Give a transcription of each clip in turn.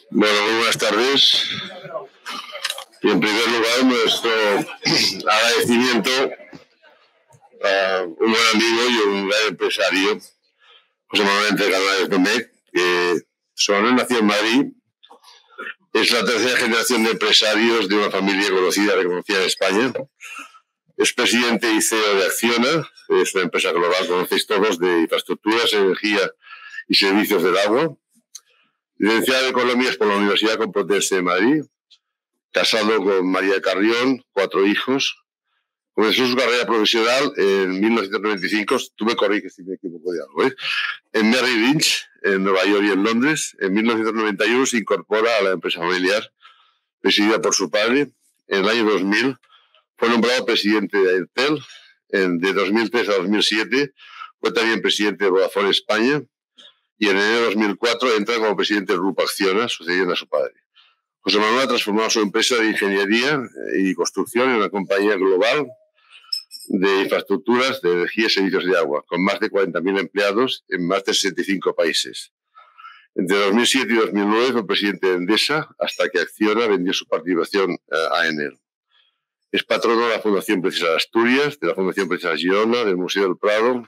Bueno, muy buenas tardes. Y en primer lugar, nuestro agradecimiento a un buen amigo y un gran empresario, José Manuel Entrecanales Domecq, que José Manuel nació en Madrid. Es la tercera generación de empresarios de una familia conocida, reconocida en España. Es presidente y CEO de Acciona, es una empresa global, conocéis todos, de infraestructuras, energía y servicios del agua. Licenciado en Economías por la Universidad Complutense de Madrid, casado con María Carrión, 4 hijos. Comenzó su carrera profesional en 1995, tú me corriges si me equivoco de algo, en Merrill Lynch, en Nueva York y en Londres. En 1991 se incorpora a la empresa familiar, presidida por su padre. En el año 2000 fue nombrado presidente de Airtel. De 2003 a 2007 fue también presidente de Vodafone España. Y en enero de 2004 entra como presidente del Grupo Acciona, sucediendo a su padre. José Manuel ha transformado su empresa de ingeniería y construcción en una compañía global de infraestructuras, de energía y servicios de agua, con más de 40.000 empleados en más de 65 países. Entre 2007 y 2009 fue presidente de Endesa, hasta que Acciona vendió su participación a Enel. Es patrono de la Fundación Princesa de Asturias, de la Fundación Princesa Girona, del Museo del Prado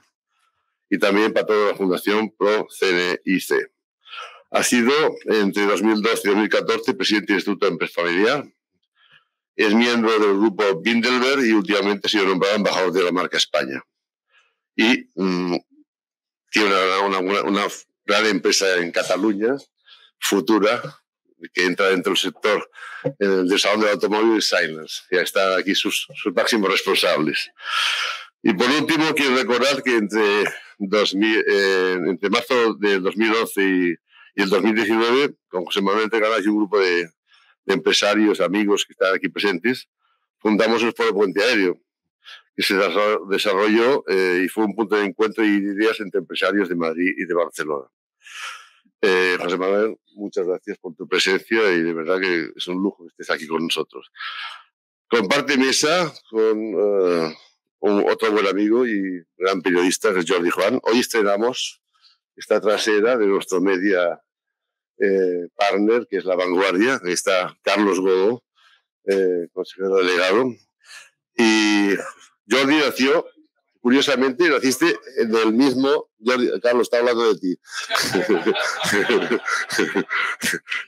y también patrono de la Fundación Pro CNIC. Ha sido, entre 2012 y 2014, presidente del Instituto de Empresa Familiar. Es miembro del grupo Bilderberg y últimamente ha sido nombrado embajador de la marca España. Y tiene una gran empresa en Cataluña, Futura, que entra dentro del sector del salón del automóvil, Silence. Ya están aquí sus máximos responsables. Y por último, quiero recordar que entre marzo del 2011 y el 2019, con José Manuel Entrecanales y un grupo de empresarios, amigos que están aquí presentes, fundamos el Foro Puente Aéreo, que se desarrolló y fue un punto de encuentro y de ideas entre empresarios de Madrid y de Barcelona. José Manuel, muchas gracias por tu presencia y de verdad que es un lujo que estés aquí con nosotros. Comparte mesa con otro buen amigo y gran periodista, que es Jordi Juan. Hoy estrenamos esta trasera de nuestro media partner, que es La Vanguardia. Ahí está Carlos Godó, consejero delegado. Y Jordi nació, curiosamente, naciste del mismo... Jordi, Carlos, está hablando de ti.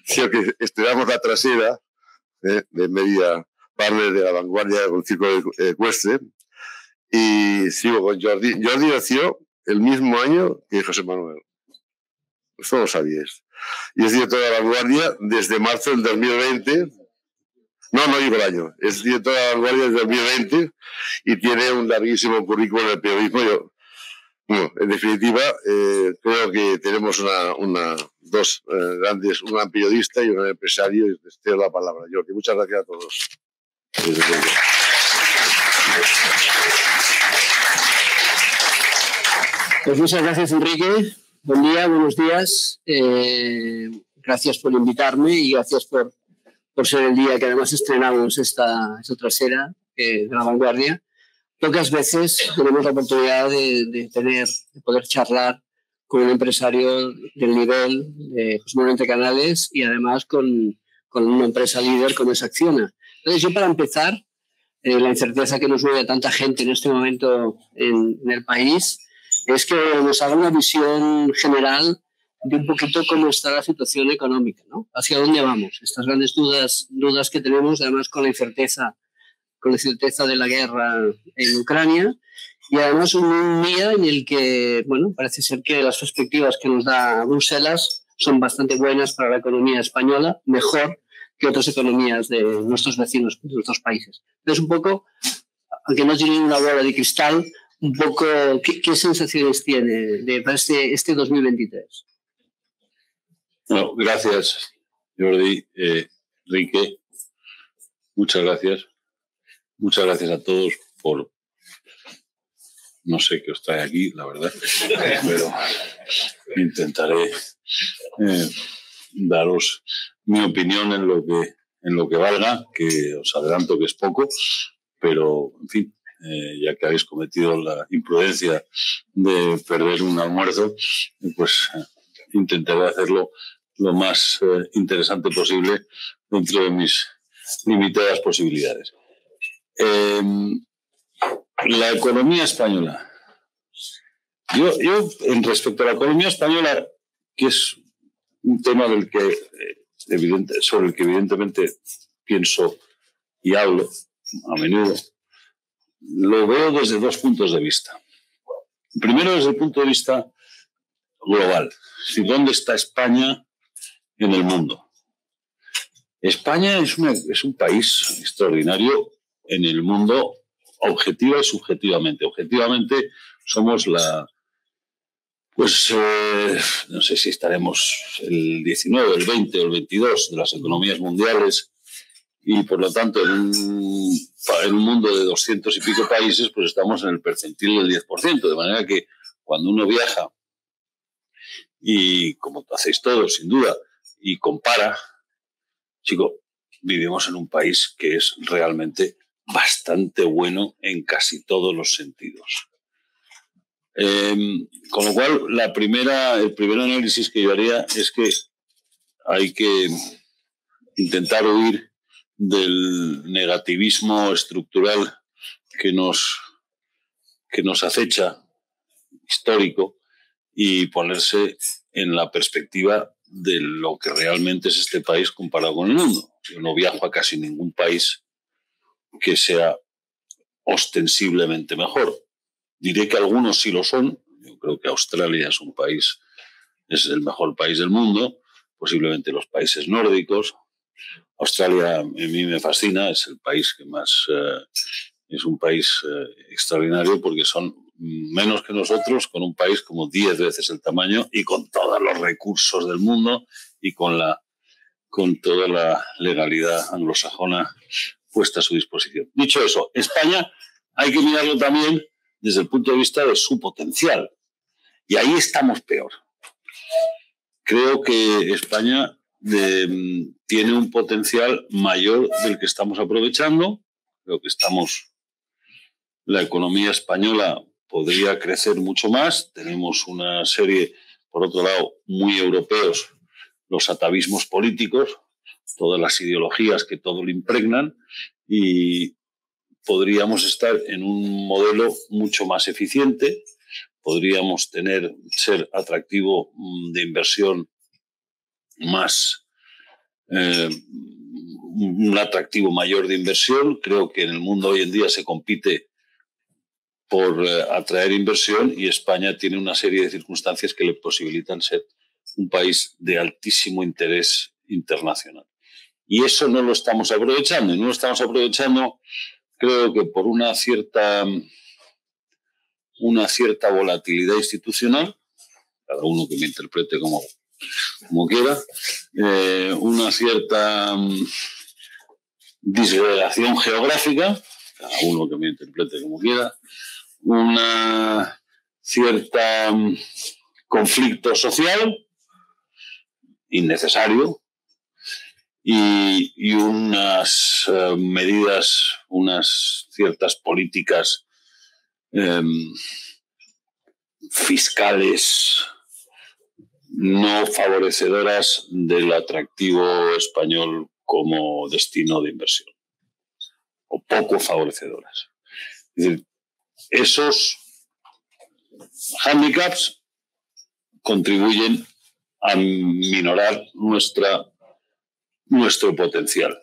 Sí, que estrenamos la trasera de media partner de La Vanguardia con Circo Ecuestre. Y sigo con Jordi. Jordi nació el mismo año que José Manuel. Esto lo sabíais. Y es director de La Vanguardia desde marzo del 2020. No digo el año. Es director de La Vanguardia desde 2020 y tiene un larguísimo currículum en el periodismo. En definitiva, creo que tenemos dos grandes, un gran periodista y un gran empresario. Y les cedo la palabra, Jordi. Muchas gracias a todos. Pues muchas gracias, Enrique. Buen día, buenos días. Gracias por invitarme y gracias por ser el día que además estrenamos esta trasera de La Vanguardia. Pocas veces tenemos la oportunidad de poder charlar con un empresario del nivel de José Manuel Entrecanales y además con una empresa líder como es Acciona. Entonces, yo para empezar, la incerteza que nos mueve a tanta gente en este momento en el país es que nos haga una visión general de un poquito cómo está la situación económica, ¿no? Hacia dónde vamos. Estas grandes dudas que tenemos, además con la incerteza de la guerra en Ucrania y además un día en el que, bueno, parece ser que las perspectivas que nos da Bruselas son bastante buenas para la economía española, mejor que otras economías de nuestros vecinos, de nuestros países. Entonces, un poco, aunque no tiene una bola de cristal, un poco, ¿qué sensaciones tiene para este 2023? Bueno, gracias, Jordi. Enrique, muchas gracias. Muchas gracias a todos por... No sé qué os trae aquí, la verdad, pero intentaré daros mi opinión en lo que valga, que os adelanto que es poco, pero, en fin, ya que habéis cometido la imprudencia de perder un almuerzo, pues intentaré hacerlo lo más interesante posible dentro de mis limitadas posibilidades. La economía española. Yo respecto a la economía española, que es un tema sobre el que evidentemente pienso y hablo a menudo, lo veo desde dos puntos de vista. Primero, desde el punto de vista global. ¿Dónde está España en el mundo? España es un país extraordinario en el mundo, objetiva y subjetivamente. Objetivamente somos no sé si estaremos el 19, el 20 o el 22 de las economías mundiales, y por lo tanto en un mundo de 200 y pico países pues estamos en el percentil del 10%, de manera que cuando uno viaja, y como hacéis todos sin duda, y compara, chico, vivimos en un país que es realmente bastante bueno en casi todos los sentidos. Con lo cual, el primer análisis que yo haría es que hay que intentar huir del negativismo estructural que nos acecha, histórico, y ponerse en la perspectiva de lo que realmente es este país comparado con el mundo. Yo no viajo a casi ningún país que sea ostensiblemente mejor. Diré que algunos sí lo son. Yo creo que Australia es el mejor país del mundo, posiblemente los países nórdicos. Australia a mí me fascina, es el país que más... es un país extraordinario porque son menos que nosotros, con un país como 10 veces el tamaño y con todos los recursos del mundo y con toda la legalidad anglosajona puesta a su disposición. Dicho eso, España hay que mirarlo también desde el punto de vista de su potencial. Y ahí estamos peor. Creo que España tiene un potencial mayor del que estamos aprovechando. Creo que la economía española podría crecer mucho más. Tenemos una serie, por otro lado, muy europeos, los atavismos políticos, todas las ideologías que todo lo impregnan, y podríamos estar en un modelo mucho más eficiente, podríamos ser atractivo de inversión un atractivo mayor de inversión. Creo que en el mundo hoy en día se compite por atraer inversión, y España tiene una serie de circunstancias que le posibilitan ser un país de altísimo interés internacional. Y eso no lo estamos aprovechando, y no lo estamos aprovechando, creo que por una cierta volatilidad institucional, cada uno que me interprete como quiera, una cierta disgregación geográfica, cada uno que me interprete como quiera, una cierta conflicto social innecesario, y unas medidas, unas ciertas políticas fiscales no favorecedoras del atractivo español como destino de inversión, o poco favorecedoras. Es decir, esos hándicaps contribuyen a minorar nuestro potencial.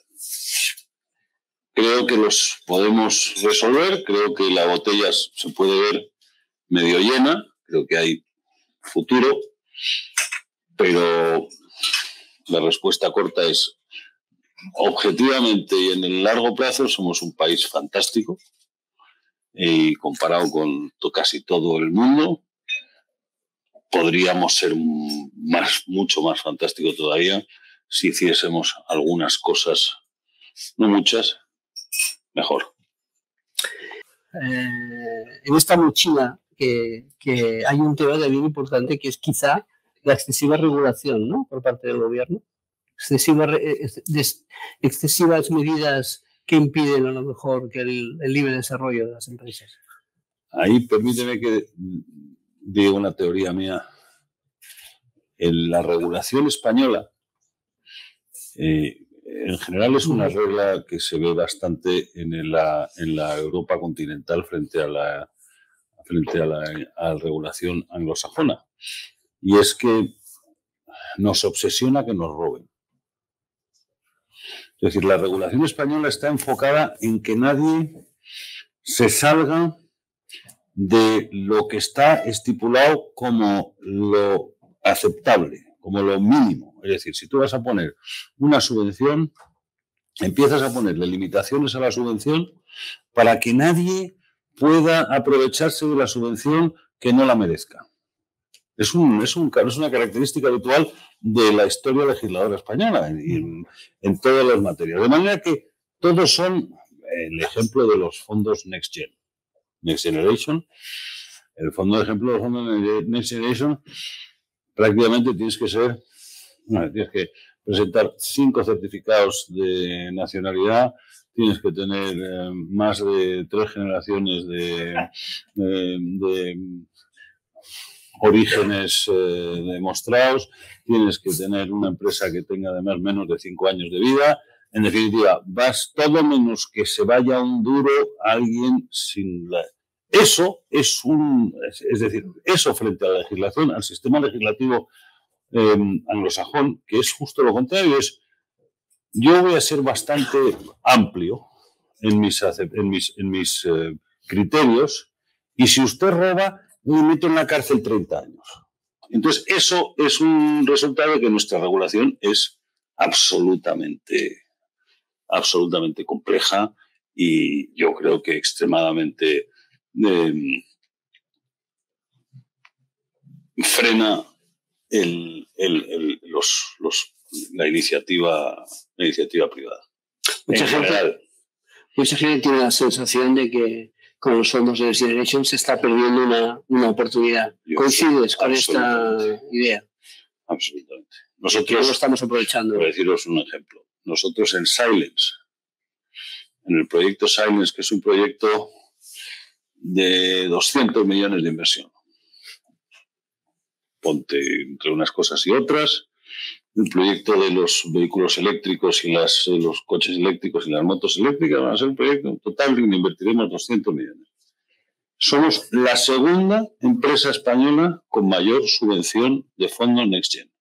Creo que los podemos resolver, creo que la botella se puede ver medio llena, creo que hay futuro, pero la respuesta corta es: objetivamente y en el largo plazo somos un país fantástico, y comparado con casi todo el mundo podríamos ser mucho más fantástico todavía si hiciésemos algunas cosas, no muchas, mejor. En esta mochila que hay un tema también importante, que es quizá la excesiva regulación, ¿no?, por parte del gobierno. Excesivas medidas que impiden a lo mejor que el libre desarrollo de las empresas. Ahí permíteme que diga una teoría mía la regulación española, en general, es una regla que se ve bastante en la Europa continental frente a la regulación anglosajona. Y es que nos obsesiona que nos roben. Es decir, la regulación española está enfocada en que nadie se salga de lo que está estipulado como lo aceptable, como lo mínimo. Es decir, si tú vas a poner una subvención, empiezas a ponerle limitaciones a la subvención para que nadie pueda aprovecharse de la subvención que no la merezca. Es una característica habitual de la historia legisladora española en todas las materias. De manera que todos son el ejemplo de los fondos Next Generation. El fondo de ejemplo de los fondos Next Generation, prácticamente tienes que presentar 5 certificados de nacionalidad, tienes que tener más de 3 generaciones de orígenes demostrados, tienes que tener una empresa que tenga además menos de 5 años de vida. En definitiva, vas todo menos que se vaya un duro a alguien sin la... Eso es decir, eso frente a la legislación, al sistema legislativo anglosajón, que es justo lo contrario, yo voy a ser bastante amplio en mis criterios, y si usted roba, me meto en la cárcel 30 años. Entonces, eso es un resultado de que nuestra regulación es absolutamente compleja y yo creo que extremadamente frena la iniciativa privada. Mucha gente tiene la sensación de que con los fondos de Next Generation se está perdiendo una oportunidad. ¿Coincides con esta idea? Absolutamente. Nosotros lo estamos aprovechando. Voy a deciros un ejemplo. Nosotros en Silence, en el proyecto Silence, que es un proyecto de 200 millones de inversión. Ponte entre unas cosas y otras. El proyecto de los vehículos eléctricos y los coches eléctricos y las motos eléctricas van a ser un proyecto total que invertiremos 200 millones. Somos la segunda empresa española con mayor subvención de fondos Next Gen.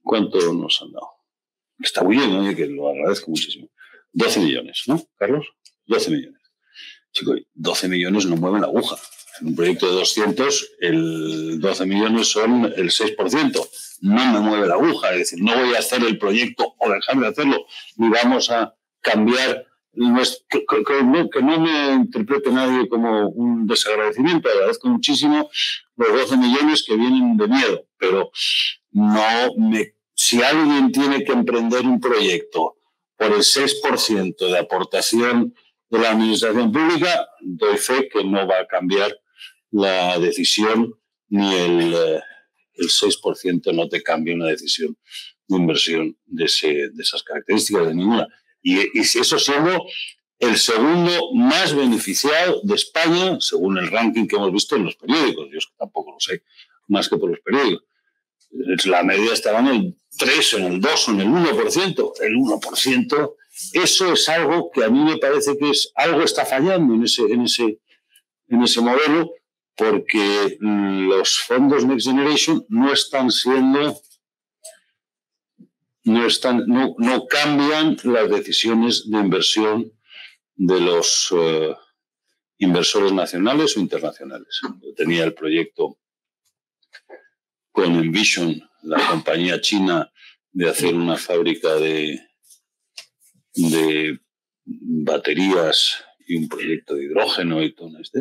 ¿Cuánto nos han dado? Está muy bien, ¿no? Que lo agradezco muchísimo. 12 millones, ¿no, Carlos? 12 millones. Chicos, 12 millones no mueven la aguja. En un proyecto de 200, el 12 millones son el 6%. No me mueve la aguja. Es decir, no voy a hacer el proyecto o dejar de hacerlo, ni vamos a cambiar. Que no me interprete nadie como un desagradecimiento. Agradezco muchísimo los 12 millones que vienen de miedo, pero si alguien tiene que emprender un proyecto por el 6% de aportación de la administración pública, doy fe que no va a cambiar la decisión, ni el 6% no te cambia una decisión de inversión de esas características, de ninguna. Y si eso siendo el segundo más beneficiado de España, según el ranking que hemos visto en los periódicos. Yo tampoco lo sé, más que por los periódicos. La media estaba en el 3, en el 2 o en el 1%. El 1%, eso es algo que a mí me parece que algo está fallando en ese modelo, porque los fondos Next Generation no cambian las decisiones de inversión de los inversores nacionales o internacionales. Yo tenía el proyecto con Envision, la compañía china, de hacer una fábrica de baterías y un proyecto de hidrógeno y todo esto.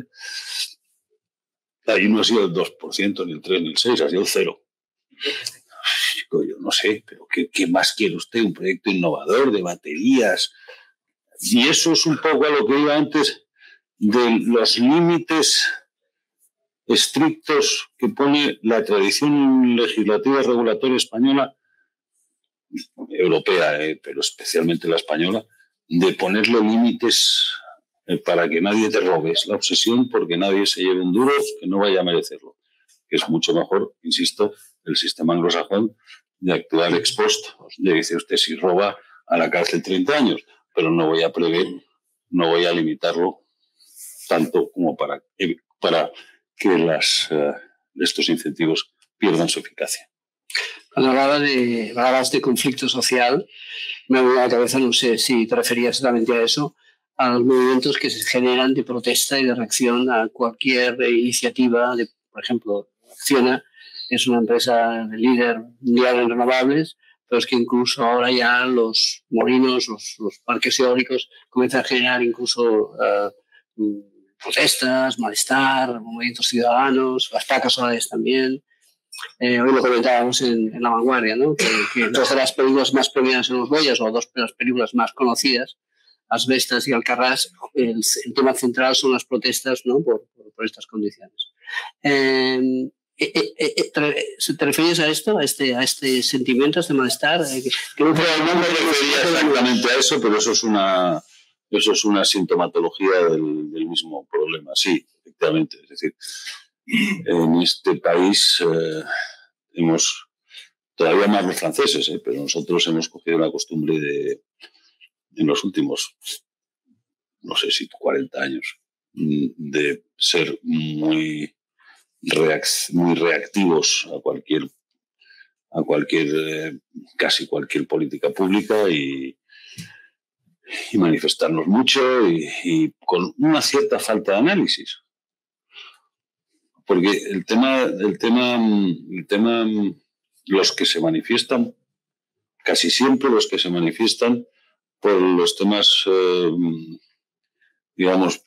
Ahí no ha sido el 2%, ni el 3, ni el 6, ha sido el 0. Yo no sé, pero ¿qué más quiere usted? Un proyecto innovador de baterías. Y eso es un poco a lo que iba antes de los límites estrictos que pone la tradición legislativa y regulatoria española, europea, pero especialmente la española, de ponerle límites para que nadie te robe. Es la obsesión porque nadie se lleve un duro que no vaya a merecerlo. Que es mucho mejor, insisto, el sistema anglosajón de actuar ex post. Le dice usted, si roba, a la cárcel 30 años, pero no voy a prever, no voy a limitarlo tanto como para que estos incentivos pierdan su eficacia. Cuando hablabas de conflicto social, me ha venido a la cabeza, no sé si te referías exactamente a eso, a los movimientos que se generan de protesta y de reacción a cualquier iniciativa. Por ejemplo, Acciona es una empresa líder mundial en renovables, pero es que incluso ahora ya los molinos, los parques eólicos comienzan a generar incluso protestas, malestar, movimientos ciudadanos, las placas solares también. Hoy lo comentábamos en La Vanguardia, ¿no? que dos de las películas más premiadas en los Goyas, o dos de las películas más conocidas, Asbestas y Alcarrás, el tema central son las protestas, ¿no? por estas condiciones. ¿Te refieres a esto, a este sentimiento, a este malestar? No me refería exactamente a eso, pero eso es una sintomatología del mismo problema. Sí, efectivamente. Es decir, en este país hemos, todavía más los franceses, pero nosotros hemos cogido la costumbre en los últimos, no sé si 40 años, de ser muy reactivos a casi cualquier política pública y manifestarnos mucho y con una cierta falta de análisis. Porque el tema, los que se manifiestan, casi siempre los que se manifiestan por los temas, digamos,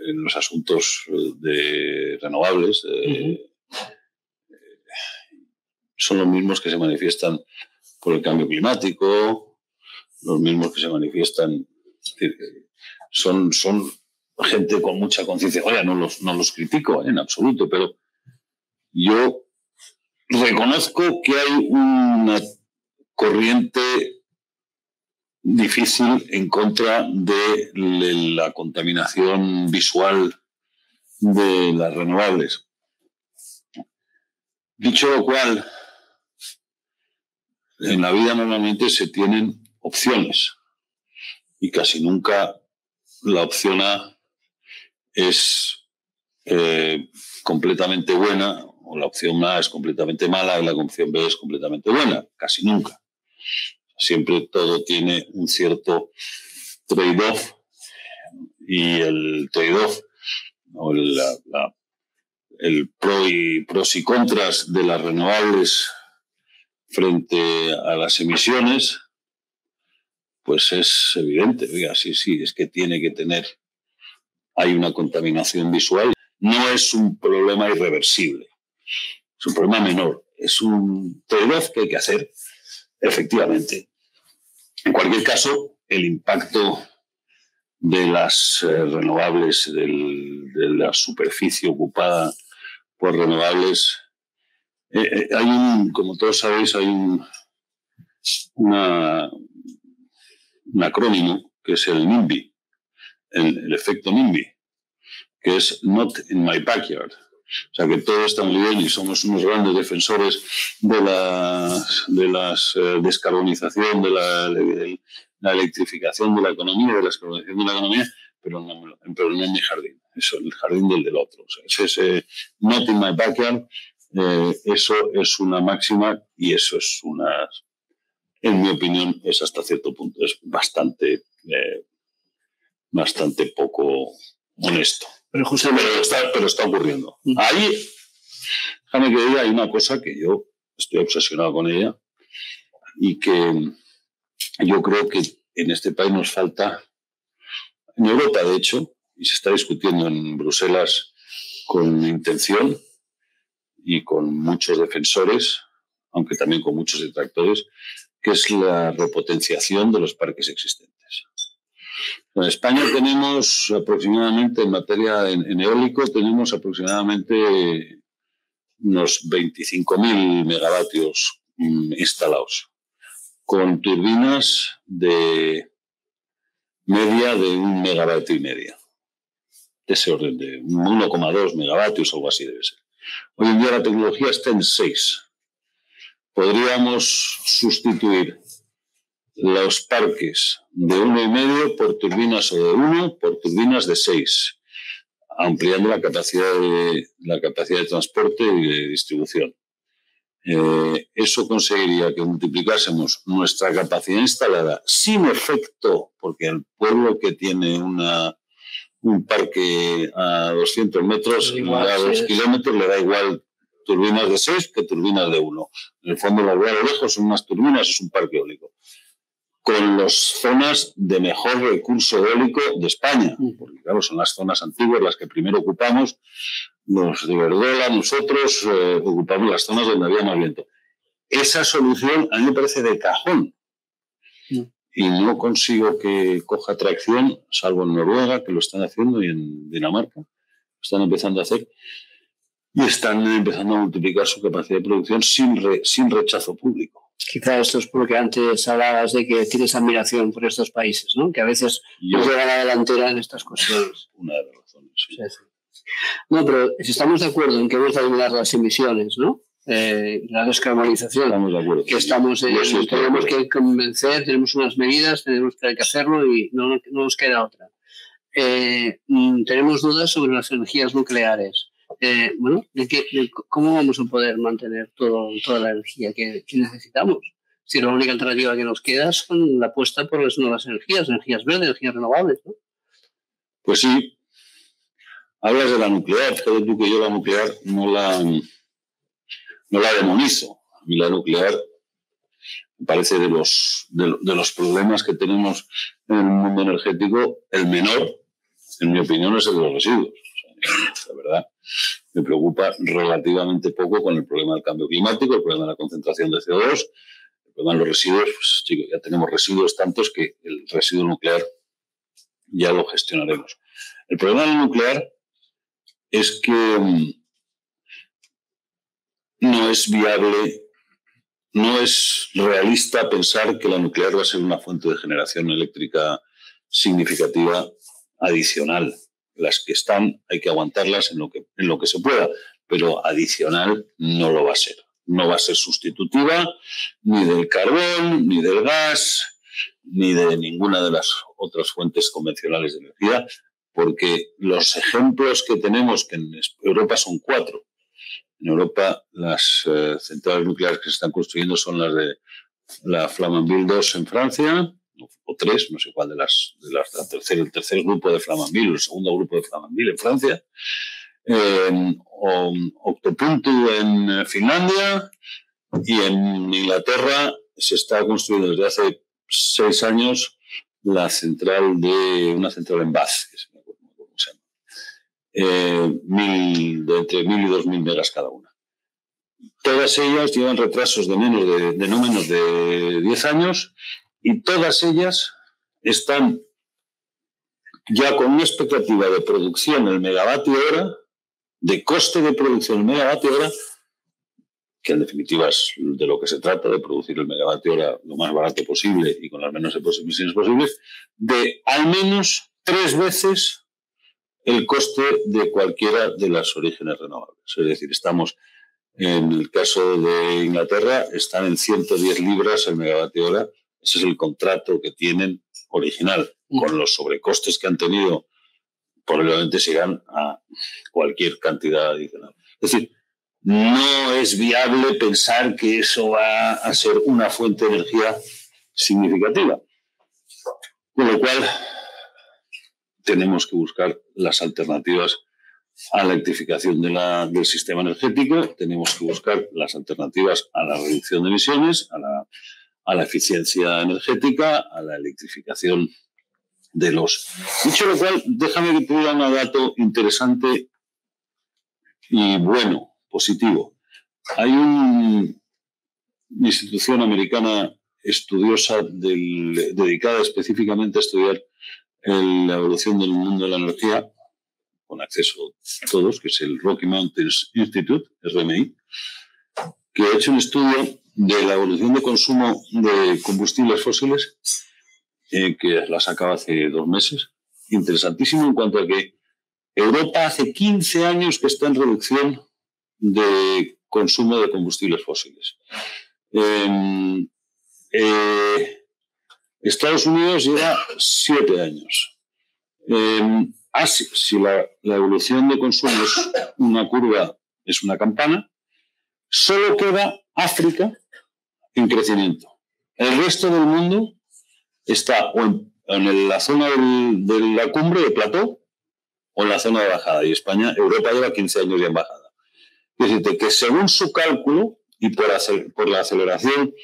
en los asuntos de renovables, son los mismos que se manifiestan por el cambio climático, los mismos que se manifiestan, son gente con mucha conciencia. Oye, no los critico en absoluto, pero yo reconozco que hay una corriente difícil en contra de la contaminación visual de las renovables. Dicho lo cual, en la vida normalmente se tienen opciones y casi nunca la opción A es completamente buena, o la opción A es completamente mala y la opción B es completamente buena. Casi nunca. Siempre todo tiene un cierto trade-off, y el trade-off, o el pros y contras de las renovables frente a las emisiones, pues es evidente. Oiga, sí, es que tiene que tener, hay una contaminación visual. No es un problema irreversible, es un problema menor, es un trade-off que hay que hacer, efectivamente. En cualquier caso, el impacto de las renovables, de la superficie ocupada por renovables, como todos sabéis, hay un acrónimo que es el NIMBY, el efecto NIMBY, que es Not in my backyard. O sea, que todo está muy bien y somos unos grandes defensores de la descarbonización, de la electrificación de la economía, de la descarbonización de la economía, pero no en mi jardín, eso, el jardín del otro. O sea, ese Not in my backyard, eso es una máxima, y eso es en mi opinión, es hasta cierto punto, es bastante poco honesto. Pero justamente pero está ocurriendo. Ahí, déjame que diga, hay una cosa que yo estoy obsesionado con ella y que yo creo que en este país nos falta, en Europa de hecho, y se está discutiendo en Bruselas con intención y con muchos defensores, aunque también con muchos detractores, que es la repotenciación de los parques existentes. En España tenemos aproximadamente, en materia en eólico, tenemos aproximadamente unos 25.000 megavatios instalados, con turbinas de media de 1,5 megavatios. De ese orden, de 1,2 megavatios, algo así debe ser. Hoy en día la tecnología está en 6. podríamos sustituir los parques de 1,5 por turbinas, o de 1 por turbinas de 6, ampliando la capacidad de transporte y de distribución. Eso conseguiría que multiplicásemos nuestra capacidad instalada sin efecto, porque el pueblo que tiene un parque a 200 metros, a 2 kilómetros, le da igual turbinas de 6 que turbinas de 1. En el fondo, las veo a lo lejos, son unas turbinas, es un parque eólico. Con las zonas de mejor recurso eólico de España, porque claro, son las zonas antiguas las que primero ocupamos, los de Verdola, nosotros ocupamos las zonas donde había más viento. Esa solución a mí me parece de cajón y no consigo que coja tracción, salvo en Noruega, que lo están haciendo, y en Dinamarca lo están empezando a hacer, y están empezando a multiplicar su capacidad de producción sin rechazo público. Quizá esto es porque antes hablabas de que tienes admiración por estos países, ¿no? Que a veces nos llevan a la delantera en estas cuestiones. Una de las razones, sí. No, pero si estamos de acuerdo en que hemos de eliminar las emisiones, ¿no? La descarbonización, estamos de acuerdo, que tenemos que convencer, tenemos unas medidas, tenemos que hacerlo y no nos queda otra. Tenemos dudas sobre las energías nucleares. Bueno, ¿cómo vamos a poder mantener toda la energía que necesitamos? Si la única alternativa que nos queda son la apuesta por las nuevas energías verdes, energías renovables, ¿no? Pues sí. Hablas de la nuclear, fíjate tú que yo la nuclear no la demonizo. A mí la nuclear me parece de los problemas que tenemos en el mundo energético, el menor, en mi opinión, es el de los residuos. O sea, la verdad, me preocupa relativamente poco con el problema del cambio climático, el problema de la concentración de CO2, el problema de los residuos. Pues chicos, ya tenemos residuos tantos que el residuo nuclear ya lo gestionaremos. El problema del nuclear es que no es viable, no es realista pensar que la nuclear va a ser una fuente de generación eléctrica significativa adicional. Las que están hay que aguantarlas en lo que se pueda, pero adicional no lo va a ser. No va a ser sustitutiva ni del carbón, ni del gas, ni de ninguna de las otras fuentes convencionales de energía, porque los ejemplos que tenemos, que en Europa son 4. En Europa las centrales nucleares que se están construyendo son las de la Flamanville 2 en Francia, o 3, no sé cuál de las el tercer grupo de Flamanville, el segundo grupo de Flamanville en Francia, Octopuntu en Finlandia, y en Inglaterra se está construyendo desde hace 6 años una central en Bath, que se me acuerdo cómo se llama, entre 1.000 y 2.000 megas cada una. Todas ellas llevan retrasos de no menos de 10 años, y todas ellas están ya con una expectativa de producción el megavatio hora, de coste de producción el megavatio hora, que en definitiva es de lo que se trata, de producir el megavatio hora lo más barato posible y con las menos emisiones posibles, de al menos 3 veces el coste de cualquiera de las orígenes renovables. Es decir, estamos, en el caso de Inglaterra, están en 110 libras el megavatio hora. Ese es el contrato que tienen original. Con los sobrecostes que han tenido, probablemente llegan a cualquier cantidad adicional. Es decir, no es viable pensar que eso va a ser una fuente de energía significativa. Con lo cual, tenemos que buscar las alternativas a la electrificación del sistema energético, tenemos que buscar las alternativas a la reducción de emisiones, a la eficiencia energética, a la electrificación de los... Dicho lo cual, déjame que te diga un dato interesante y bueno, positivo. Hay una institución americana estudiosa dedicada específicamente a estudiar la evolución del mundo de la energía, con acceso a todos, que es el Rocky Mountains Institute, RMI, que ha hecho un estudio de la evolución de consumo de combustibles fósiles, que la sacaba hace 2 meses, interesantísimo en cuanto a que Europa hace 15 años que está en reducción de consumo de combustibles fósiles. Estados Unidos lleva 7 años. Si la evolución de consumo es una curva, es una campana, solo queda África en crecimiento. El resto del mundo está o en la zona de la cumbre de plató o en la zona de bajada. Y Europa lleva 15 años ya en bajada. Es decir, que según su cálculo y por la aceleración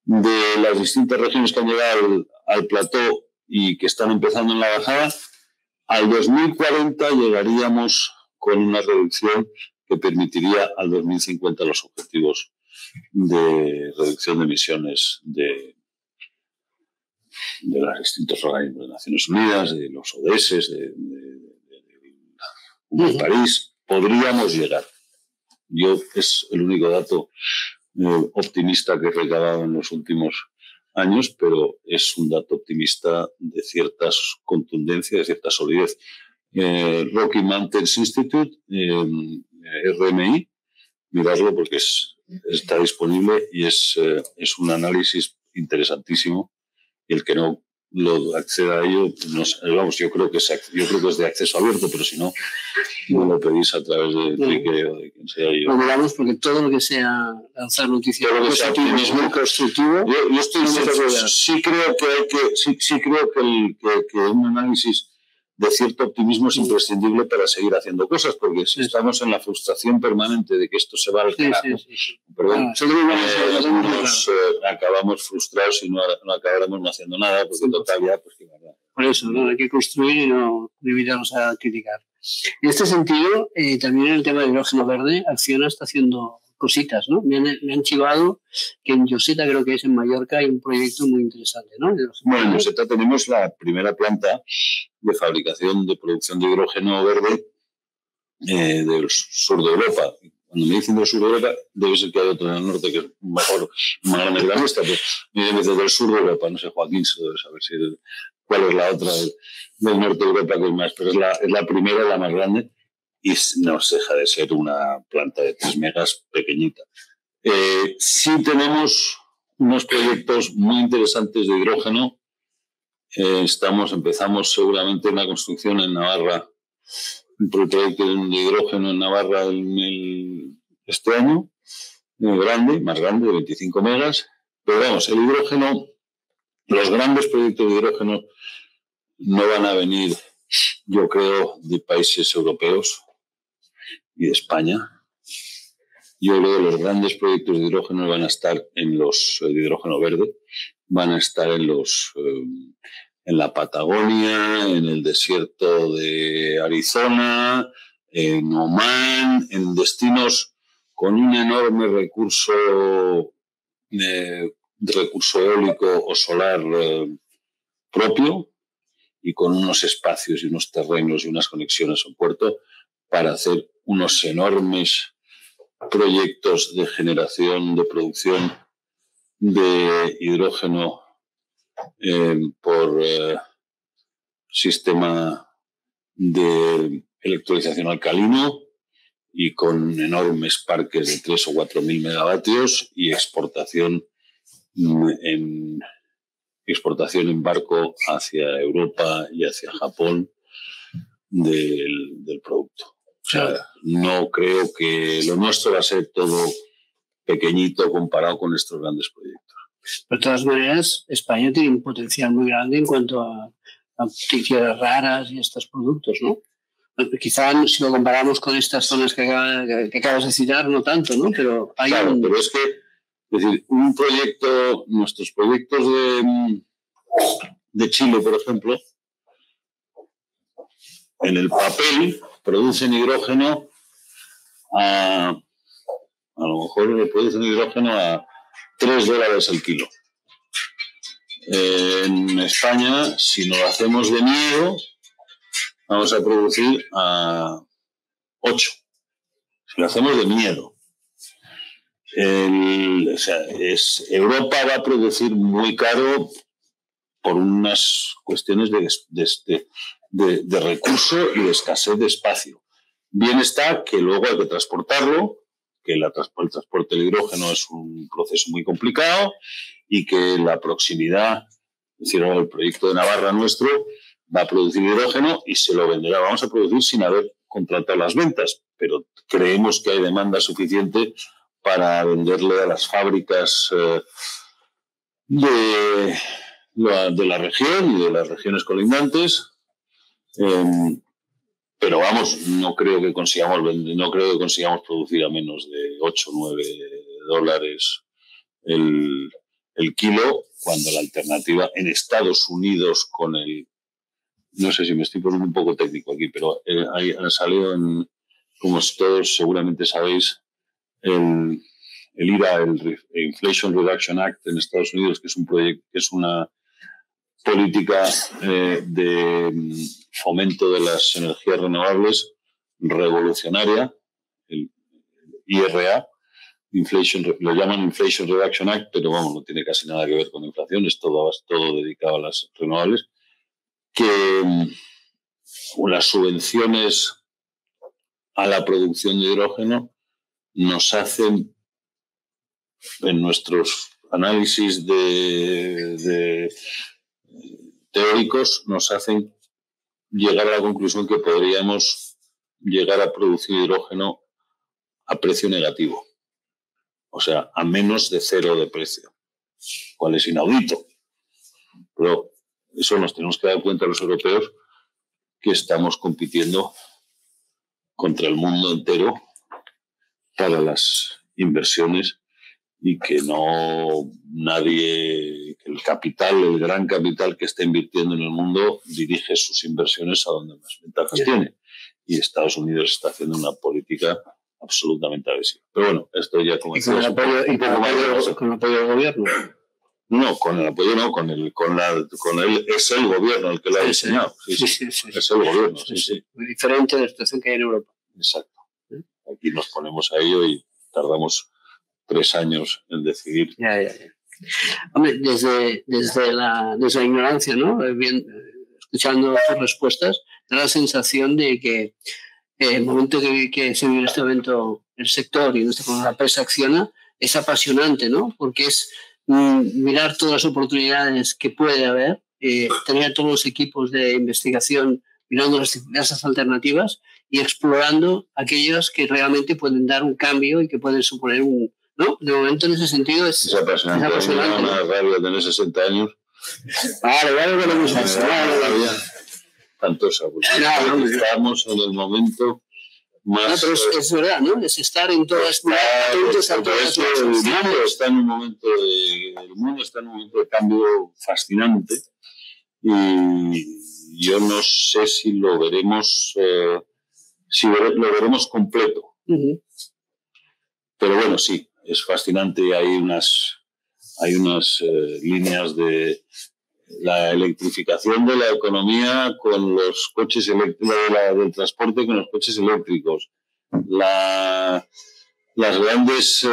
de las distintas regiones que han llegado al plató y que están empezando en la bajada, al 2040 llegaríamos con una reducción que permitiría al 2050 los objetivos de reducción de emisiones de los distintos organismos de Naciones Unidas, de los ODS, de París. Podríamos llegar. Es el único dato optimista que he recabado en los últimos años, pero es un dato optimista de cierta contundencia, de cierta solidez. Rocky Mountains Institute, RMI, miradlo porque está disponible y es un análisis interesantísimo, y el que no lo acceda a ello, vamos, yo creo que es de acceso abierto, pero si no, no lo pedís a través de Enrique o de quien sea yo. Lo miramos porque todo lo que sea lanzar noticias, todo lo que sea optimismo constructivo. Yo estoy sí creo que un análisis de cierto optimismo es imprescindible para seguir haciendo cosas, porque si estamos en la frustración permanente de que esto se va al carajo, acabamos frustrados y no acabaremos no haciendo nada, porque total ya, pues qué verdad. Por eso, ¿no? Hay que construir y no limitarnos a criticar. En este sentido, también en el tema del hidrógeno verde, Acciona está haciendo cositas, ¿no? Me han chivado que en Lloseta, creo que es en Mallorca, hay un proyecto muy interesante, ¿no? Bueno, en Lloseta tenemos la primera planta de fabricación de producción de hidrógeno verde del sur de Europa. Cuando me dicen del sur de Europa, debe ser que hay otro en el norte que es mejor, más grande que la nuestra, pero me dicen del sur de Europa, no sé, Joaquín se debe saber cuál es la otra del norte de Europa que es más, pero es la primera, la más grande, y no deja de ser una planta de 3 megas pequeñita. Sí tenemos unos proyectos muy interesantes de hidrógeno. Empezamos seguramente una construcción en Navarra, un proyecto de hidrógeno en Navarra este año, más grande, de 25 megas. Pero vamos, el hidrógeno, los grandes proyectos de hidrógeno no van a venir, yo creo, de países europeos y de España. Yo creo que los grandes proyectos de hidrógeno van a estar de hidrógeno verde, van a estar en la Patagonia, en el desierto de Arizona, en Omán, en destinos con un enorme recurso eólico o solar propio, y con unos espacios y unos terrenos y unas conexiones a puerto para hacer unos enormes proyectos de generación, de producción de hidrógeno por sistema de electrolización alcalino, y con enormes parques de 3 o 4 mil megavatios y exportación en barco hacia Europa y hacia Japón del producto. O sea, no creo que lo nuestro va a ser todo pequeñito comparado con estos grandes proyectos. Pero de todas maneras, España tiene un potencial muy grande en cuanto a tierras raras y estos productos, ¿no? Quizá si lo comparamos con estas zonas que acabas de citar, no tanto, ¿no? Pero hay pero es decir, nuestros proyectos de Chile, por ejemplo, en el papel producen hidrógeno a lo mejor producen hidrógeno a $3 el kilo. En España, si no lo hacemos de miedo, vamos a producir a 8. Si lo hacemos de miedo. Europa va a producir muy caro por unas cuestiones de recurso y de escasez de espacio. Bien está que luego hay que transportarlo que el transporte del hidrógeno es un proceso muy complicado y que la proximidad, es decir, el proyecto de Navarra nuestro va a producir hidrógeno y se lo venderá. Vamos a producir sin haber contratado las ventas, pero creemos que hay demanda suficiente para venderle a las fábricas de la región y de las regiones colindantes. Pero vamos, no creo que consigamos producir a menos de 8 o 9 dólares el kilo, cuando la alternativa en Estados Unidos con el... No sé si me estoy poniendo un poco técnico aquí, pero ha salido, como todos seguramente sabéis, el IRA, el Inflation Reduction Act en Estados Unidos, que es un proyecto, que es una política de fomento de las energías renovables revolucionaria, el IRA, lo llaman Inflation Reduction Act, pero vamos, no tiene casi nada que ver con inflación, es todo dedicado a las renovables, que las subvenciones a la producción de hidrógeno nos hacen, en nuestros análisis teóricos, nos hacen llegar a la conclusión que podríamos llegar a producir hidrógeno a precio negativo, o sea, a menos de 0 de precio, cual es inaudito. Pero eso nos tenemos que dar cuenta los europeos, que estamos compitiendo contra el mundo entero para las inversiones y que que el capital, el gran capital que está invirtiendo en el mundo, dirige sus inversiones a donde más ventajas tiene. Y Estados Unidos está haciendo una política absolutamente agresiva. Pero bueno, esto ya como... ¿Y con el apoyo del gobierno? No, con el apoyo no, es el gobierno el que lo ha diseñado. Sí. Es el gobierno, sí. Muy diferente de la situación que hay en Europa. Exacto. Aquí nos ponemos a ello y tardamos 3 años en decidir. Ya. Hombre, desde la ignorancia, ¿no? Escuchando tus respuestas, da la sensación de que el momento que se vive este evento, el sector y con la empresa Acciona, es apasionante, ¿no? Porque es mirar todas las oportunidades que puede haber, tener a todos los equipos de investigación mirando las diversas alternativas y explorando aquellas que realmente pueden dar un cambio y que pueden suponer un... ¿no? De momento, en ese sentido, es apasionante. Es una rabia tener 60 años. Vale, que lo hemos pasado. Tantosa, porque estamos en el momento más... No, pero es verdad, ¿no? Es estar en todas las... El mundo está en un momento de cambio fascinante y yo no sé si lo veremos lo veremos completo. Pero bueno, sí, es fascinante. Hay unas líneas de la electrificación de la economía con los coches eléctricos, del transporte con los coches eléctricos, las grandes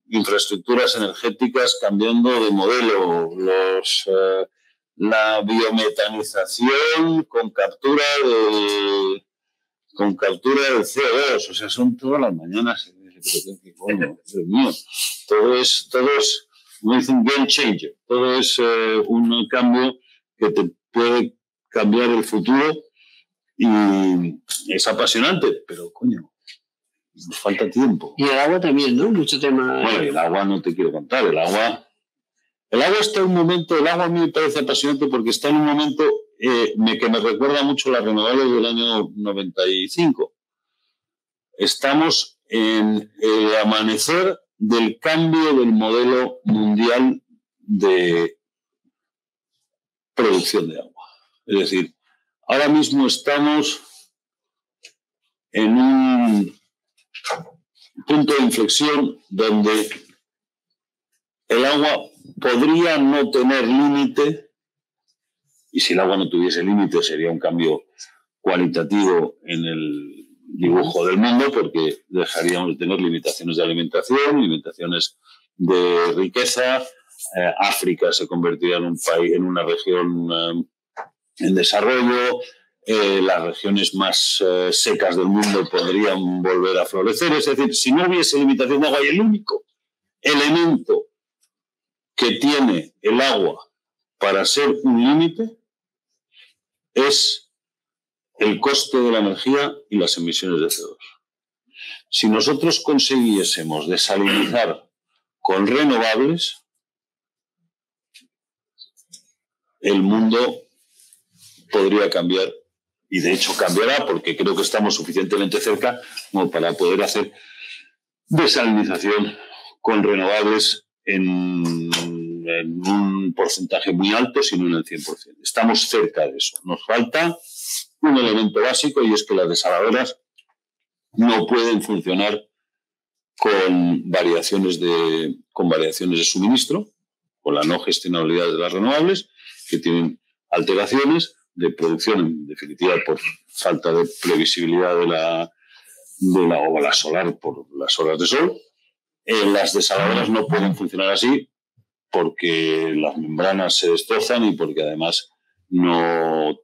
infraestructuras energéticas cambiando de modelo, la biometanización con captura del CO2, o sea, son todas las mañanas. Bueno, Dios mío, todo es un game changer, todo es un cambio que te puede cambiar el futuro y es apasionante, pero coño, nos falta tiempo. Y el agua también, ¿no? Mucho tema. Bueno, el agua no te quiero contar, el agua está en un momento, el agua a mí me parece apasionante porque está en un momento que me recuerda mucho las renovables del año 95. Estamos en el amanecer del cambio del modelo mundial de producción de agua. Es decir, ahora mismo estamos en un punto de inflexión donde el agua podría no tener límite, y si el agua no tuviese límite sería un cambio cualitativo en el dibujo del mundo, porque dejaríamos de tener limitaciones de alimentación, limitaciones de riqueza. África se convertiría en un país, en una región en desarrollo. las regiones más secas del mundo podrían volver a florecer. Es decir, si no hubiese limitación de agua, y el único elemento que tiene el agua para ser un límite es el coste de la energía y las emisiones de CO2. Si nosotros consiguiésemos desalinizar con renovables, el mundo podría cambiar, y de hecho cambiará, porque creo que estamos suficientemente cerca como para poder hacer desalinización con renovables en un porcentaje muy alto, sino en el 100%. Estamos cerca de eso. Nos falta un elemento básico, y es que las desaladoras no pueden funcionar con variaciones de suministro, con la no gestionabilidad de las renovables, que tienen alteraciones de producción, en definitiva, por falta de previsibilidad de la solar, por las horas de sol. Las desaladoras no pueden funcionar así porque las membranas se destrozan y porque además no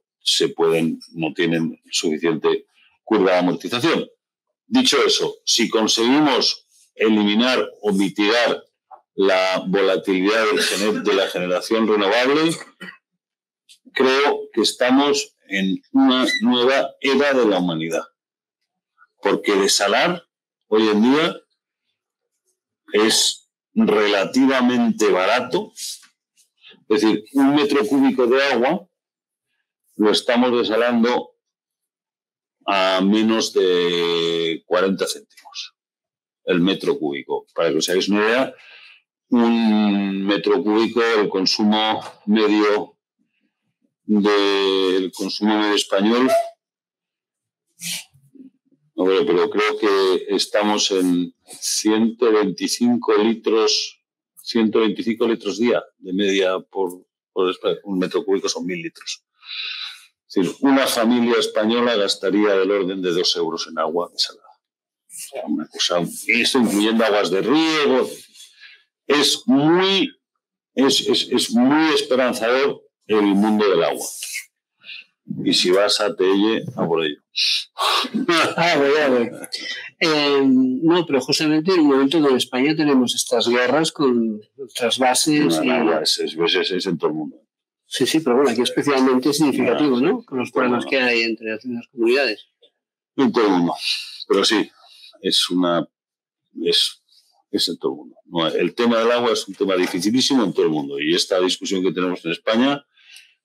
tienen suficiente curva de amortización. Dicho eso, si conseguimos eliminar o mitigar la volatilidad de la generación renovable, creo que estamos en una nueva era de la humanidad. Porque desalar hoy en día es relativamente barato. Es decir, 1 metro cúbico de agua lo estamos desalando a menos de 40 céntimos el metro cúbico. Para que os hagáis una idea, 1 metro cúbico, el consumo medio español, no, pero creo que estamos en 125 litros día de media por 1 metro cúbico, son 1.000 litros. Es decir, una familia española gastaría del orden de 2 euros en agua desalada. O sea, una cosa, esto incluyendo aguas de riego. Es muy esperanzador el mundo del agua. Y si vas a Telle, a por ello. No, pero justamente en un momento donde en España tenemos estas guerras con nuestras bases. Es en todo el mundo. Sí, pero bueno, aquí especialmente es significativo, ¿no? Con los problemas que hay entre las comunidades. En todo el mundo. Pero sí, es en todo el mundo. No, el tema del agua es un tema dificilísimo en todo el mundo. Y esta discusión que tenemos en España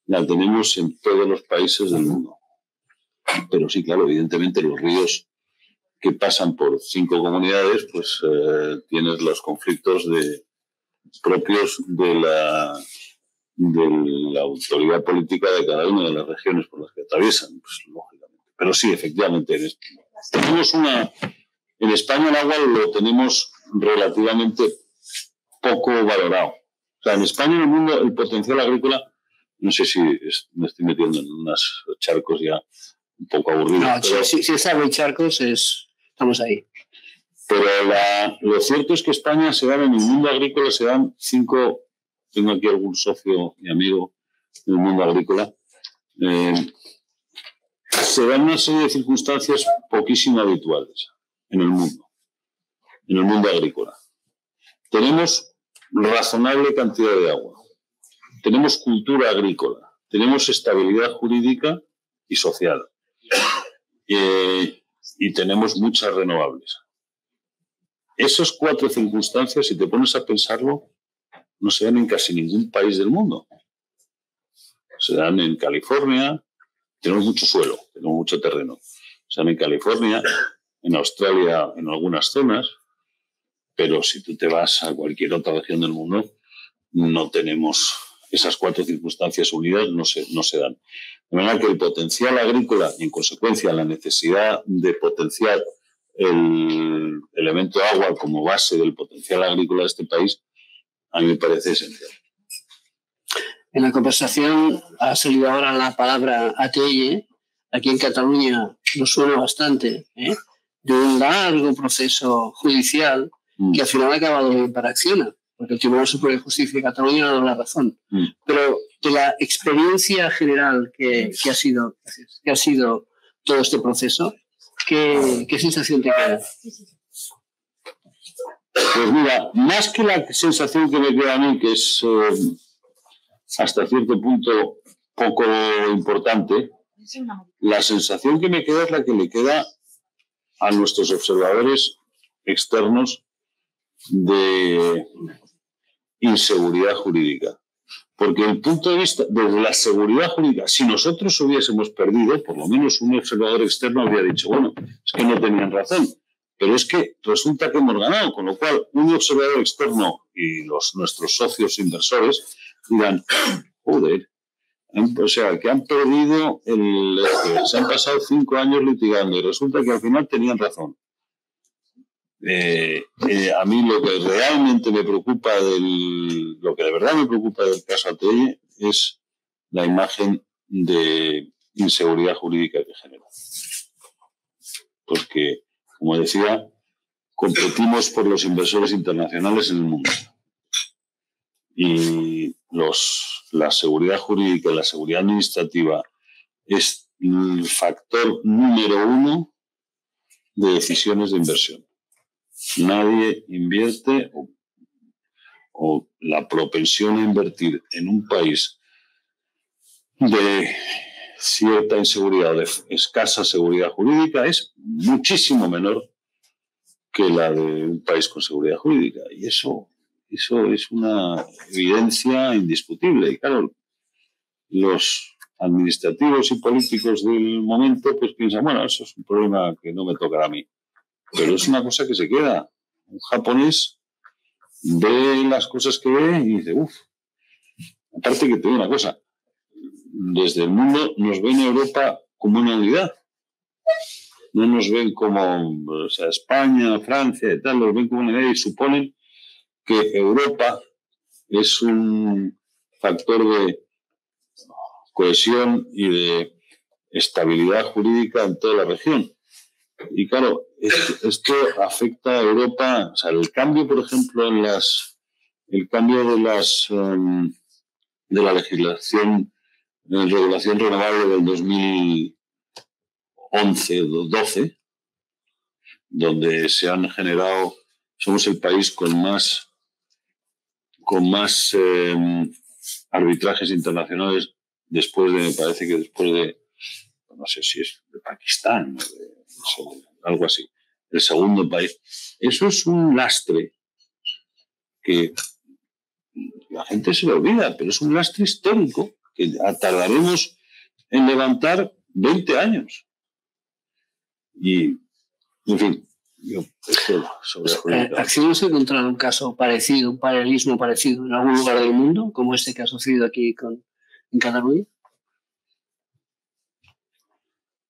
la tenemos en todos los países del mundo. Pero sí, claro, evidentemente los ríos que pasan por 5 comunidades, pues tienes los conflictos propios de la autoridad política de cada una de las regiones por las que atraviesan, pues lógicamente. Pero sí, efectivamente, en España el agua lo tenemos relativamente poco valorado. O sea, en España, en el mundo, el potencial agrícola, no sé si me estoy metiendo en unos charcos ya un poco aburridos. No, pero si es agua y charcos, estamos ahí. Pero lo cierto es que España en el mundo agrícola se dan 5, tengo aquí algún socio y amigo en el mundo agrícola, se dan una serie de circunstancias poquísimo habituales en el mundo agrícola. Tenemos razonable cantidad de agua, tenemos cultura agrícola, tenemos estabilidad jurídica y social, y tenemos muchas renovables. Esas 4 circunstancias, si te pones a pensarlo, no se dan en casi ningún país del mundo. Se dan en California, tenemos mucho suelo, tenemos mucho terreno. Se dan en California, en Australia, en algunas zonas, pero si tú te vas a cualquier otra región del mundo, no tenemos esas 4 circunstancias unidas, no se dan. De manera que el potencial agrícola, y en consecuencia la necesidad de potenciar el elemento agua como base del potencial agrícola de este país, a mí me parece esencial. En la conversación ha salido ahora la palabra Atll. Aquí en Cataluña nos suena bastante, de un largo proceso judicial que al final ha acabado bien para Acciona, porque el Tribunal Superior de Justicia de Cataluña ha dado la razón. Pero de la experiencia general que ha sido todo este proceso, ¿qué sensación te queda? Pues mira, más que la sensación que me queda a mí, que es hasta cierto punto poco importante, la sensación que me queda es la que le queda a nuestros observadores externos de inseguridad jurídica. Porque el punto de vista de la seguridad jurídica, si nosotros hubiésemos perdido, por lo menos un observador externo habría dicho, bueno, es que no tenían razón. Pero es que resulta que hemos ganado, con lo cual un observador externo y nuestros socios inversores dirán, joder, o sea, que han perdido, se han pasado 5 años litigando y resulta que al final tenían razón. A mí lo que realmente me preocupa lo que de verdad me preocupa del caso Atll es la imagen de inseguridad jurídica que genera. Porque, como decía, competimos por los inversores internacionales en el mundo. Y la seguridad jurídica y la seguridad administrativa es el factor número 1 de decisiones de inversión. Nadie invierte o la propensión a invertir en un país de cierta inseguridad o de escasa seguridad jurídica es muchísimo menor que la de un país con seguridad jurídica. Y eso es una evidencia indiscutible. Y claro, los administrativos y políticos del momento pues piensan, bueno, eso es un problema que no me tocará a mí. Pero es una cosa que se queda. Un japonés ve las cosas que ve y dice, uff. Aparte que te digo una cosa, desde el mundo nos ven en Europa como una unidad. No nos ven como, o sea, España, Francia y tal, nos ven como una unidad y suponen que Europa es un factor de cohesión y de estabilidad jurídica en toda la región. Y claro, esto afecta a Europa, o sea, el cambio, por ejemplo, el cambio de la legislación de regulación renovable del 2011-12, donde se han generado, somos el país con más arbitrajes internacionales me parece que después de, no sé si es de Pakistán, algo así, el segundo país. Eso es un lastre que la gente se lo olvida, pero es un lastre histórico que tardaremos en levantar 20 años. Y, en fin, ¿Acciones ha encontrado un caso parecido, un paralelismo parecido en algún lugar del mundo, como este que ha sucedido aquí en Cataluña?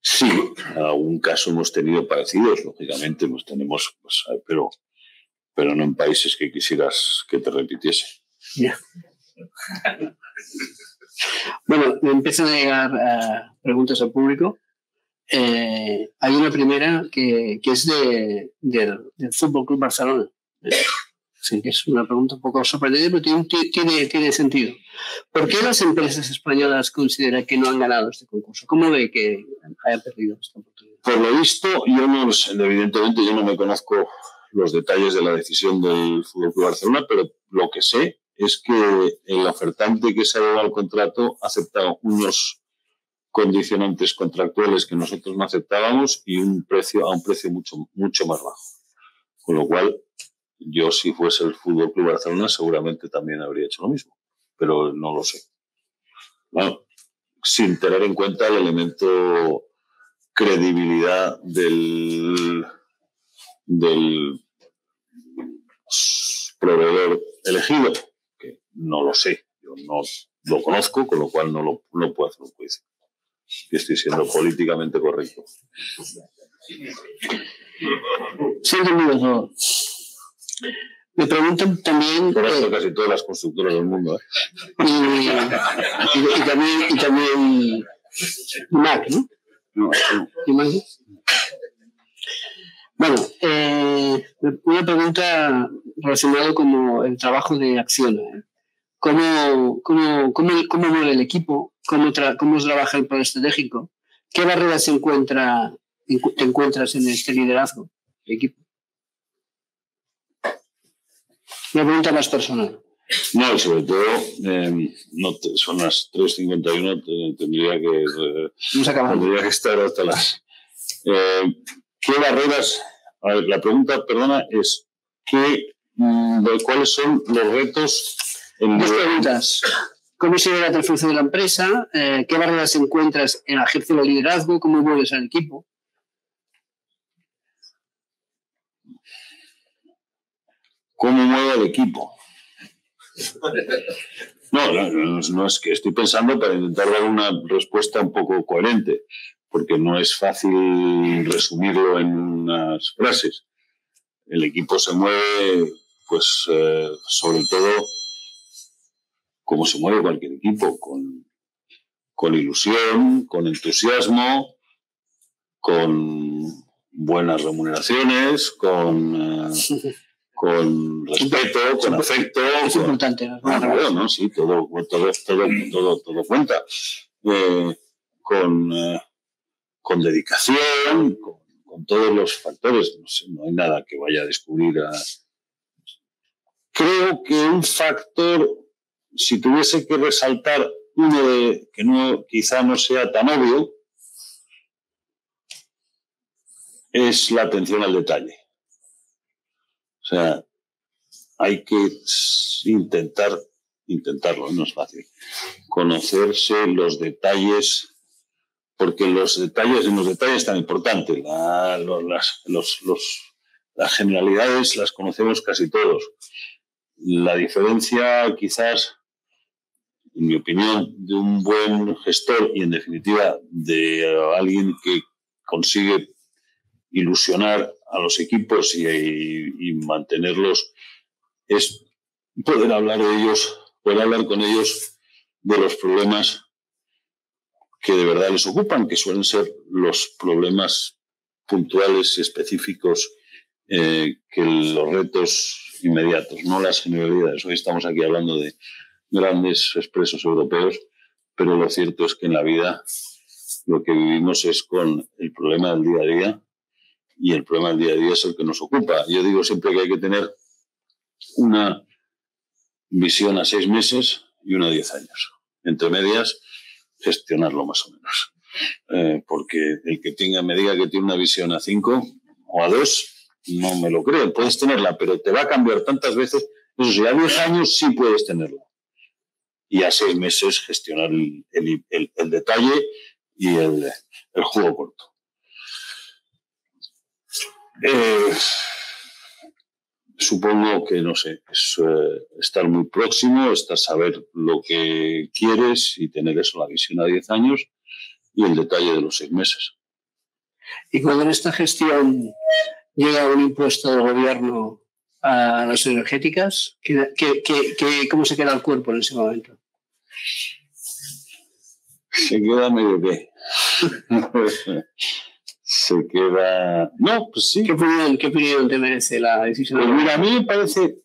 Sí, algún caso hemos tenido parecidos, lógicamente los tenemos, pues, pero no en países que quisieras que te repitiese. Yeah. Bueno, me empiezan a llegar preguntas al público. Hay una primera que es del Fútbol Club Barcelona. Sí, que es una pregunta un poco sorprendente, pero tiene sentido. ¿Por qué las empresas españolas consideran que no han ganado este concurso? ¿Cómo ve que hayan perdido esta oportunidad? Por lo visto, evidentemente yo no me conozco los detalles de la decisión del Fútbol Club Barcelona, pero lo que sé es que el ofertante que se ha dado al contrato ha aceptado unos condicionantes contractuales que nosotros no aceptábamos y a un precio mucho más bajo. Con lo cual, yo si fuese el Fútbol Club Barcelona seguramente también habría hecho lo mismo, pero no lo sé. Bueno, sin tener en cuenta el elemento credibilidad del proveedor elegido, que no lo sé, yo no lo conozco, con lo cual no puedo hacer un juicio. Y estoy siendo políticamente correcto. Sí, todo. Me preguntan también... Conozco casi todas las constructoras del mundo. Y también Mac, ¿no? No. Bueno, una pregunta relacionada con el trabajo de Acciona. cómo mueve el equipo, cómo trabaja el plan estratégico, qué barreras te encuentras en este liderazgo de equipo. Una pregunta más personal. No, y sobre todo, son las 3:51, tendría que estar hasta las... ¿Qué barreras? A ver, la pregunta, perdona, es ¿cuáles son los retos? Dos preguntas. ¿Cómo se ve el flujo de la empresa? ¿Qué barreras encuentras en el ejercicio del liderazgo? ¿Cómo mueves al equipo? ¿Cómo mueve al equipo? No, es que estoy pensando para intentar dar una respuesta un poco coherente, porque no es fácil resumirlo en unas frases. El equipo se mueve, pues, sobre todo, como se mueve cualquier equipo, con ilusión, con entusiasmo, con buenas remuneraciones, con respeto, con afecto. Es importante, ¿no? ¿No? Sí, todo cuenta. Con dedicación, con todos los factores. No sé, no hay nada que vaya a descubrir. Creo que un factor, si tuviese que resaltar uno que quizá no sea tan obvio, es la atención al detalle. O sea, hay que intentarlo, no es fácil, conocerse los detalles, porque en los detalles es tan importante. Las generalidades las conocemos casi todos. La diferencia, quizás, en mi opinión, de un buen gestor y, en definitiva, de alguien que consigue ilusionar a los equipos y mantenerlos, es poder hablar con ellos de los problemas que de verdad les ocupan, que suelen ser los problemas puntuales y específicos que los retos inmediatos, no las generalidades. Hoy estamos aquí hablando de grandes expresos europeos, pero lo cierto es que en la vida lo que vivimos es con el problema del día a día, y el problema del día a día es el que nos ocupa. Yo digo siempre que hay que tener una visión a 6 meses y una a 10 años. Entre medias, gestionarlo más o menos. Porque el que me diga que tiene una visión a 5 o a 2, no me lo creo. Puedes tenerla, pero te va a cambiar tantas veces. Eso sí, a 10 años sí puedes tenerla. Y a 6 meses gestionar el detalle y el juego corto. Supongo que, no sé, es estar muy próximo, saber lo que quieres y tener eso, la visión a 10 años y el detalle de los 6 meses. Y cuando en esta gestión llega un impuesto del gobierno a las energéticas, ¿cómo se queda el cuerpo en ese momento? Se queda medio qué. Se queda... No, pues sí. ¿Qué opinión te merece la decisión? Pues mira, a mí me parece,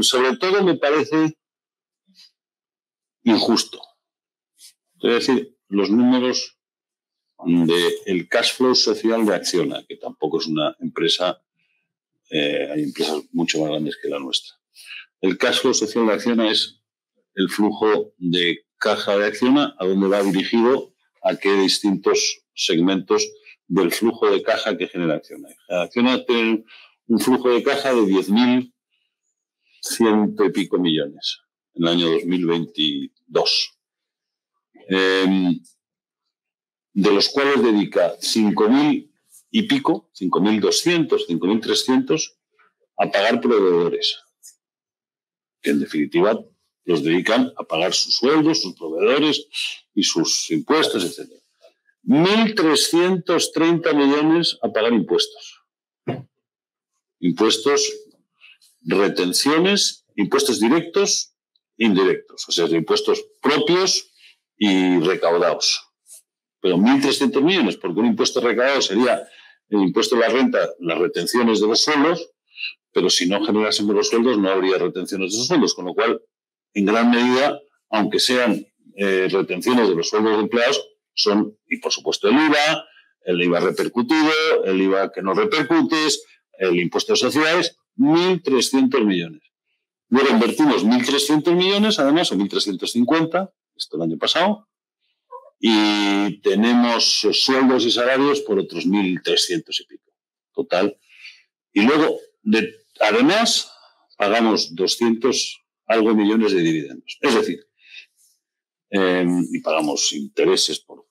sobre todo me parece injusto. Es decir, los números del cash flow social de Acciona, que tampoco es una empresa, hay empresas mucho más grandes que la nuestra. El cash flow social de Acciona es el flujo de caja de Acciona, a dónde va dirigido, a qué distintos segmentos del flujo de caja que genera Acciona. Acciona tiene un flujo de caja de 10.100 y pico millones en el año 2022. De los cuales dedica 5.000 y pico, 5.200, 5.300 a pagar proveedores, que en definitiva los dedican a pagar sus sueldos, sus proveedores y sus impuestos, etc. 1.330 millones a pagar impuestos. Impuestos, retenciones, impuestos directos e indirectos, o sea, impuestos propios y recaudados. Pero 1.300 millones, porque un impuesto recaudado sería el impuesto de la renta, las retenciones de los sueldos, pero si no generásemos los sueldos no habría retenciones de esos sueldos, con lo cual en gran medida, aunque sean retenciones de los sueldos de empleados, son, y por supuesto el IVA repercutido, el IVA que no repercutes, el impuesto de sociedades, 1.300 millones. Luego invertimos 1.300 millones, además, o 1.350, esto el año pasado, y tenemos sueldos y salarios por otros 1.300 y pico, total. Y luego, además, pagamos 200 algo millones de dividendos. Es decir, y pagamos intereses por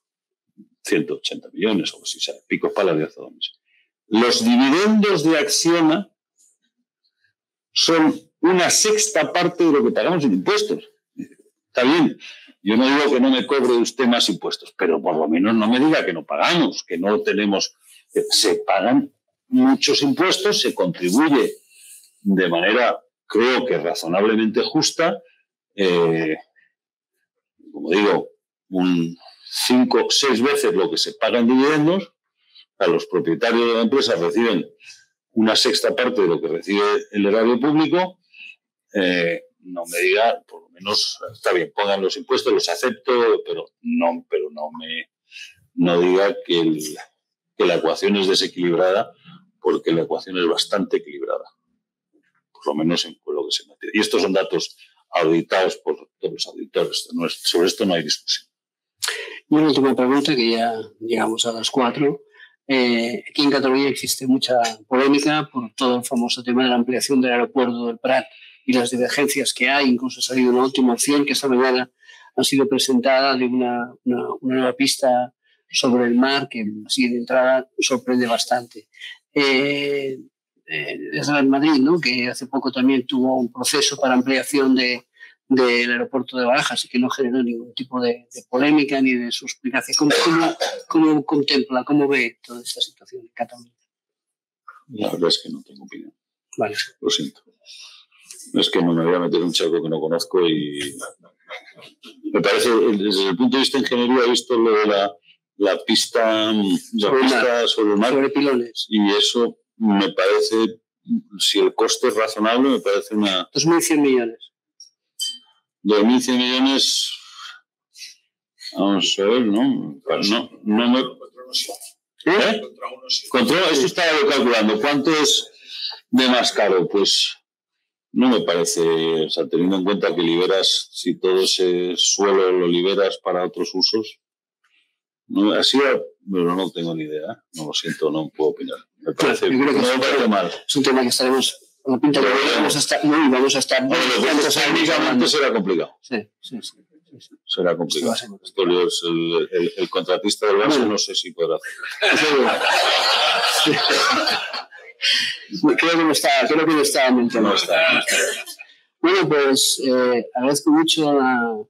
180 millones, o si sabe, picos palas de azones. Los dividendos de Acciona son una sexta parte de lo que pagamos en impuestos. Está bien, yo no digo que no me cobre usted más impuestos, pero por lo menos no me diga que no pagamos, que no tenemos... Se pagan muchos impuestos, se contribuye de manera, creo que razonablemente justa, como digo, 5 o 6 veces lo que se paga en dividendos. A los propietarios de la empresa reciben una sexta parte de lo que recibe el erario público. No me diga, por lo menos, está bien, pongan los impuestos, los acepto, pero no diga que la ecuación es desequilibrada, porque la ecuación es bastante equilibrada, por lo menos en lo que se mete. Y estos son datos auditados por todos los auditores. Sobre esto no hay discusión. Y una última pregunta, que ya llegamos a las 4. Aquí en Cataluña existe mucha polémica por todo el famoso tema de la ampliación del aeropuerto del Prat y las divergencias que hay. Incluso ha salido una última opción que esta mañana ha sido presentada de una nueva pista sobre el mar que, así de entrada, sorprende bastante. Desde el Madrid, ¿no?, que hace poco también tuvo un proceso para ampliación del aeropuerto de Barajas y que no generó ningún tipo de polémica ni de suspicacia. ¿Cómo contempla, cómo ve toda esta situación en Cataluña? La verdad es que no tengo opinión. Vale. Lo siento. Es que no me voy a meter en un charco que no conozco y me parece, desde el punto de vista de ingeniería, he visto lo de la pista sobre el mar. Sobre pilones. Y eso me parece, si el coste es razonable, me parece una... 2.100 millones. 2.100 millones, vamos a ver, ¿no? No me... ¿Eh? Esto estaba yo calculando. ¿Cuánto es de más caro? Pues no me parece, o sea, teniendo en cuenta que liberas, si todo ese suelo lo liberas para otros usos, no, así, pero no tengo ni idea, no lo siento, no puedo opinar. Me parece, yo creo que no me parece mal. Es un tema que estaremos a la pinta de que vamos a estar técnicamente será complicado. Sí. Será complicado. El contratista del Barça no sé si podrá hacer. Creo que no está en mente. No está. Bueno, pues agradezco mucho la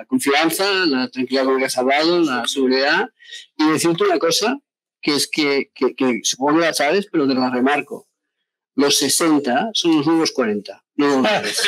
confianza, la tranquilidad con la que has hablado, la seguridad, y decirte una cosa, que es que supongo que la sabes, pero te la remarco. Los 60 son los nuevos 40. No los Gracias.